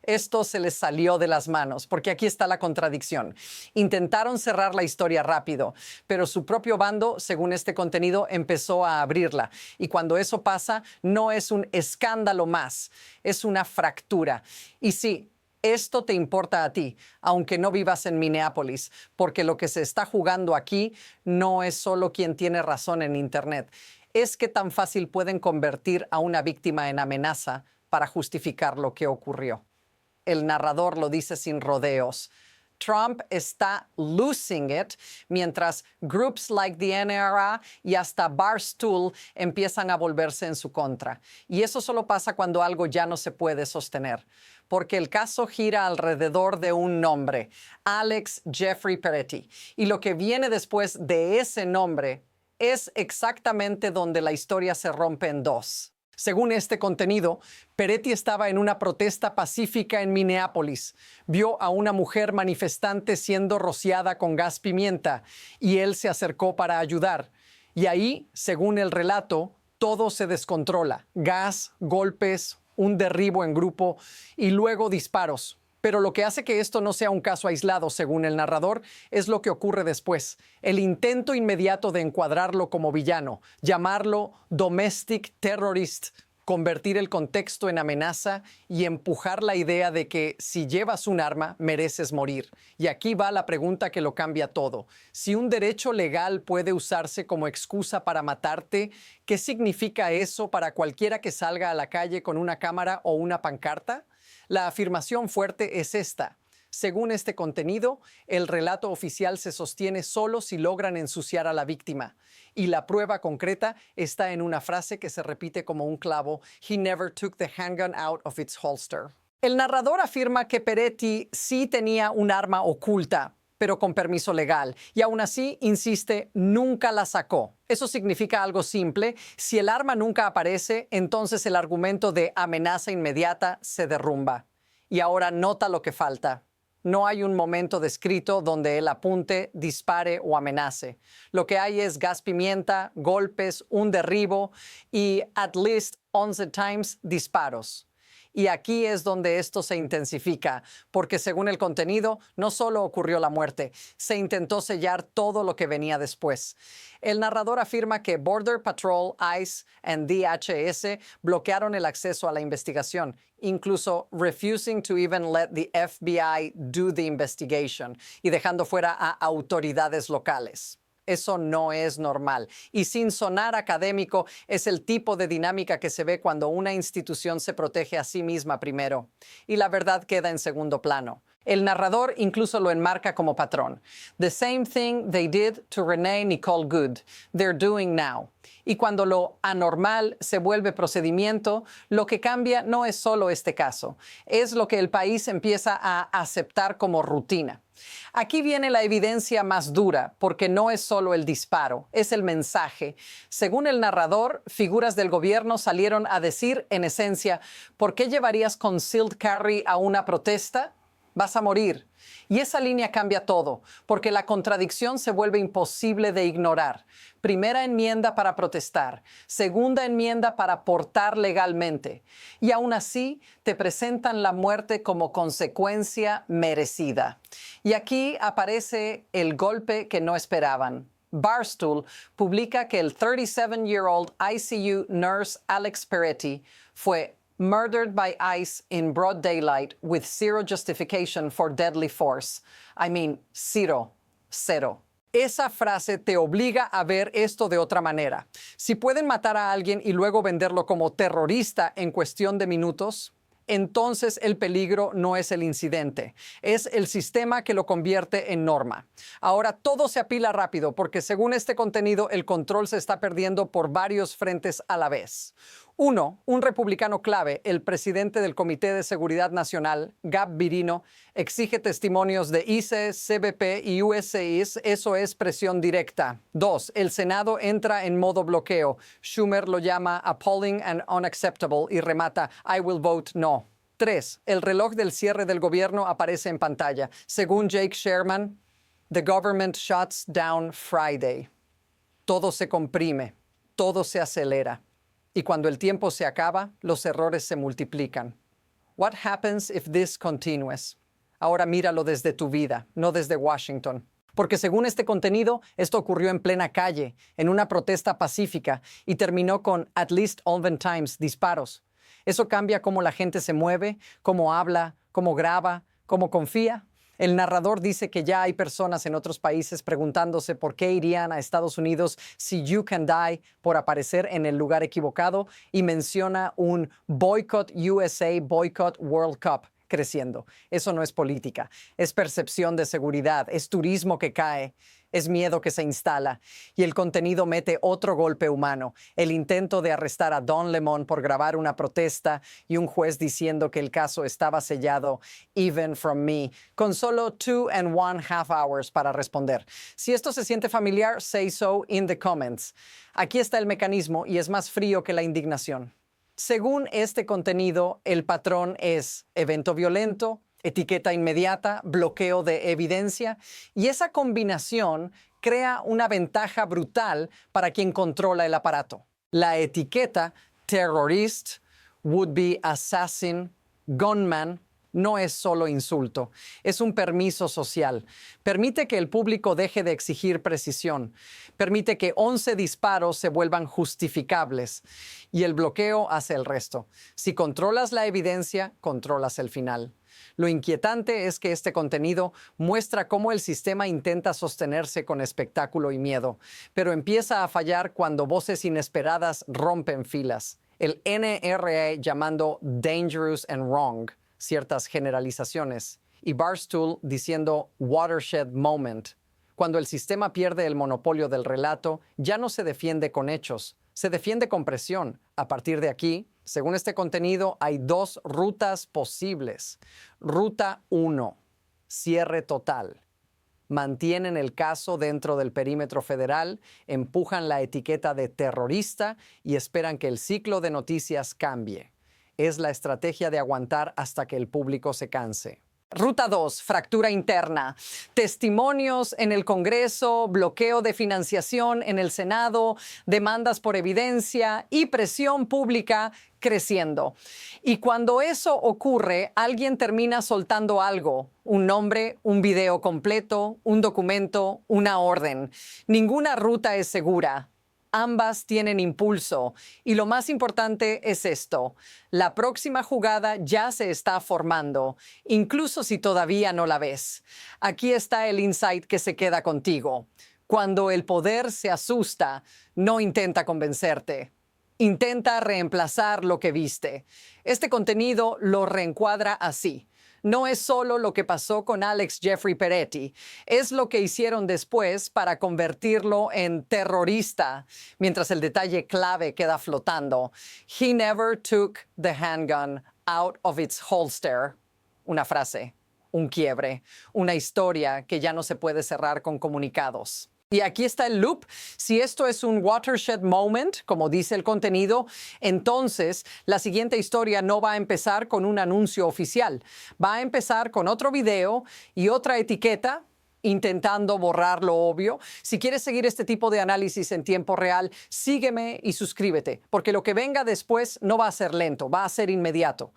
Esto se les salió de las manos, porque aquí está la contradicción. Intentaron cerrar la historia rápido, pero su propio bando, según este contenido, empezó a abrirla. Y cuando eso pasa, no es un escándalo más, es una fractura. Y sí, esto te importa a ti, aunque no vivas en Minneapolis, porque lo que se está jugando aquí no es solo quien tiene razón en Internet. Es que tan fácil pueden convertir a una víctima en amenaza para justificar lo que ocurrió. El narrador lo dice sin rodeos. Trump está losing it, mientras groups like the NRA y hasta Barstool empiezan a volverse en su contra. Y eso solo pasa cuando algo ya no se puede sostener, porque el caso gira alrededor de un nombre, Alex Jeffrey Peretti. Y lo que viene después de ese nombre es exactamente donde la historia se rompe en dos. Según este contenido, Peretti estaba en una protesta pacífica en Minneapolis. Vio a una mujer manifestante siendo rociada con gas pimienta y él se acercó para ayudar. Y ahí, según el relato, todo se descontrola. Gas, golpes, un derribo en grupo y luego disparos. Pero lo que hace que esto no sea un caso aislado, según el narrador, es lo que ocurre después. El intento inmediato de encuadrarlo como villano, llamarlo domestic terrorist, convertir el contexto en amenaza y empujar la idea de que si llevas un arma, mereces morir. Y aquí va la pregunta que lo cambia todo. Si un derecho legal puede usarse como excusa para matarte, ¿qué significa eso para cualquiera que salga a la calle con una cámara o una pancarta? La afirmación fuerte es esta. Según este contenido, el relato oficial se sostiene solo si logran ensuciar a la víctima. Y la prueba concreta está en una frase que se repite como un clavo: "He never took the handgun out of its holster". El narrador afirma que Peretti sí tenía un arma oculta, pero con permiso legal, y aún así, insiste, nunca la sacó. Eso significa algo simple: si el arma nunca aparece, entonces el argumento de amenaza inmediata se derrumba. Y ahora nota lo que falta. No hay un momento descrito donde él apunte, dispare o amenace. Lo que hay es gas pimienta, golpes, un derribo y at least 11 times disparos. Y aquí es donde esto se intensifica, porque según el contenido, no solo ocurrió la muerte, se intentó sellar todo lo que venía después. El narrador afirma que Border Patrol, ICE y DHS bloquearon el acceso a la investigación, incluso refusing to even let the FBI do the investigation y dejando fuera a autoridades locales. Eso no es normal. Y sin sonar académico, es el tipo de dinámica que se ve cuando una institución se protege a sí misma primero y la verdad queda en segundo plano. El narrador incluso lo enmarca como patrón. The same thing they did to Renee Nicole Good, they're doing now. Y cuando lo anormal se vuelve procedimiento, lo que cambia no es solo este caso, es lo que el país empieza a aceptar como rutina. Aquí viene la evidencia más dura, porque no es solo el disparo, es el mensaje. Según el narrador, figuras del gobierno salieron a decir, en esencia, ¿por qué llevarías concealed carry a una protesta? Vas a morir. Y esa línea cambia todo, porque la contradicción se vuelve imposible de ignorar. Primera enmienda para protestar, segunda enmienda para portar legalmente. Y aún así te presentan la muerte como consecuencia merecida. Y aquí aparece el golpe que no esperaban. Barstool publica que el 37-year-old ICU nurse Alex Peretti fue murdered by ICE in broad daylight with zero justification for deadly force. I mean, zero. Esa frase te obliga a ver esto de otra manera. Si pueden matar a alguien y luego venderlo como terrorista en cuestión de minutos, entonces el peligro no es el incidente, es el sistema que lo convierte en norma. Ahora todo se apila rápido porque según este contenido el control se está perdiendo por varios frentes a la vez. Uno, un republicano clave, el presidente del Comité de Seguridad Nacional, Gab Virino, exige testimonios de ICE, CBP y USAID. Eso es presión directa. Dos, el Senado entra en modo bloqueo. Schumer lo llama appalling and unacceptable y remata, I will vote no. 3. El reloj del cierre del gobierno aparece en pantalla. Según Jake Sherman, the government shuts down Friday. Todo se comprime, todo se acelera. Y cuando el tiempo se acaba, los errores se multiplican. What happens if this continues? Ahora míralo desde tu vida, no desde Washington. Porque según este contenido, esto ocurrió en plena calle, en una protesta pacífica, y terminó con at least Alvin Times disparos. Eso cambia cómo la gente se mueve, cómo habla, cómo graba, cómo confía. El narrador dice que ya hay personas en otros países preguntándose por qué irían a Estados Unidos si You Can Die por aparecer en el lugar equivocado, y menciona un Boycott USA, Boycott World Cup creciendo. Eso no es política, es percepción de seguridad, es turismo que cae, es miedo que se instala. Y el contenido mete otro golpe humano, el intento de arrestar a Don Lemon por grabar una protesta y un juez diciendo que el caso estaba sellado, even from me, con solo 2.5 hours para responder. Si esto se siente familiar, say so in the comments. Aquí está el mecanismo y es más frío que la indignación. Según este contenido, el patrón es evento violento, etiqueta inmediata, bloqueo de evidencia, y esa combinación crea una ventaja brutal para quien controla el aparato. La etiqueta terrorist, would-be assassin, gunman no es solo insulto, es un permiso social. Permite que el público deje de exigir precisión. Permite que 11 disparos se vuelvan justificables. Y el bloqueo hace el resto. Si controlas la evidencia, controlas el final. Lo inquietante es que este contenido muestra cómo el sistema intenta sostenerse con espectáculo y miedo, pero empieza a fallar cuando voces inesperadas rompen filas. El NRA llamando dangerous and wrong ciertas generalizaciones, y Barstool diciendo watershed moment. Cuando el sistema pierde el monopolio del relato, ya no se defiende con hechos, se defiende con presión. A partir de aquí, según este contenido, hay dos rutas posibles. Ruta 1, cierre total. Mantienen el caso dentro del perímetro federal, empujan la etiqueta de terrorista y esperan que el ciclo de noticias cambie. Es la estrategia de aguantar hasta que el público se canse. Ruta 2, fractura interna. Testimonios en el Congreso, bloqueo de financiación en el Senado, demandas por evidencia y presión pública creciendo. Y cuando eso ocurre, alguien termina soltando algo, un nombre, un video completo, un documento, una orden. Ninguna ruta es segura. Ambas tienen impulso. Y lo más importante es esto: la próxima jugada ya se está formando, incluso si todavía no la ves. Aquí está el insight que se queda contigo. Cuando el poder se asusta, no intenta convencerte. Intenta reemplazar lo que viste. Este contenido lo reencuadra así. No es solo lo que pasó con Alex Jeffrey Peretti, es lo que hicieron después para convertirlo en terrorista, mientras el detalle clave queda flotando. He never took the handgun out of its holster. Una frase, un quiebre, una historia que ya no se puede cerrar con comunicados. Y aquí está el loop. Si esto es un watershed moment, como dice el contenido, entonces la siguiente historia no va a empezar con un anuncio oficial. Va a empezar con otro video y otra etiqueta intentando borrar lo obvio. Si quieres seguir este tipo de análisis en tiempo real, sígueme y suscríbete, porque lo que venga después no va a ser lento, va a ser inmediato.